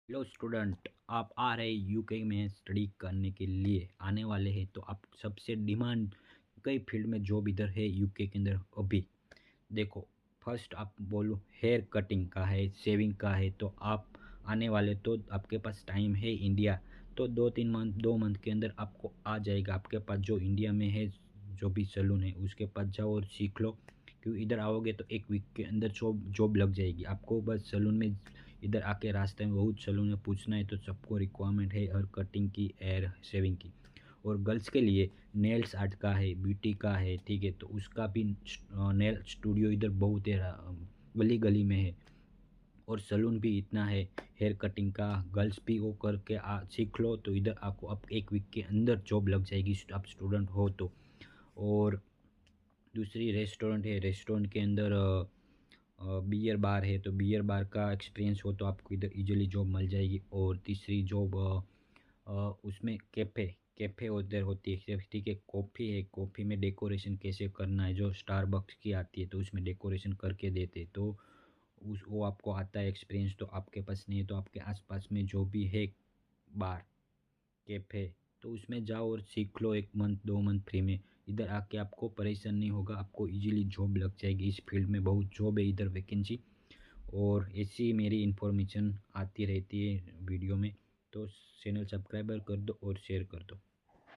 Hello student, आप आ रहे UK में स्टडी करने के लिए आने वाले हैं तो आप सबसे डिमांड कई फील्ड में जॉब इधर है यूके के अंदर अभी। देखो, फर्स्ट आप बोलो हेयर कटिंग का है, शेविंग का है, तो आप आने वाले तो आपके पास टाइम है इंडिया, तो 2-3 मंथ 2 मंथ के अंदर आपको आ जाएगा। आपके पास जो इंडिया में है जो भी सैलून है उसके पास जाओ और सीख लो, क्योंकि इधर आओगे तो 1 वीक के अंदर जॉब जॉब लग जाएगी आपको। बस सैलून में इधर आके रास्ते में बहुत सैलून में पूछना है, तो सबको रिक्वायरमेंट है हेयर कटिंग की, हेयर शेविंग की। और गर्ल्स के लिए नेल्स आर्ट का है, ब्यूटी का है, ठीक है, तो उसका भी नेल स्टूडियो इधर बहुत है, गली गली में है। और सैलून भी इतना है, हेयर कटिंग का गर्ल्स भी वो करके सीख लो, तो इधर आपको अब 1 वीक के अंदर जॉब लग जाएगी आप स्टूडेंट हो तो। और दूसरी रेस्टोरेंट है, रेस्टोरेंट के अंदर बियर बार है, तो बियर बार का एक्सपीरियंस हो तो आपको इधर इजीली जॉब मिल जाएगी। और तीसरी जॉब उसमें कैफ़े कैफ़े उधर होती है, ठीक है, कॉफ़ी है, कॉफ़ी में डेकोरेशन कैसे करना है, जो स्टारबक्स की आती है तो उसमें डेकोरेशन करके देते, तो उस वो आपको आता है एक्सपीरियंस। तो आपके पास नहीं है तो आपके आसपास में जो भी है बार, कैफ़े, तो उसमें जाओ और सीख लो 1 मंथ 2 मंथ फ्री में। इधर आके आपको परेशान नहीं होगा, आपको इजीली जॉब लग जाएगी। इस फील्ड में बहुत जॉब है इधर, वैकेंसी। और ऐसी मेरी इन्फॉर्मेशन आती रहती है वीडियो में, तो चैनल सब्सक्राइबर कर दो और शेयर कर दो।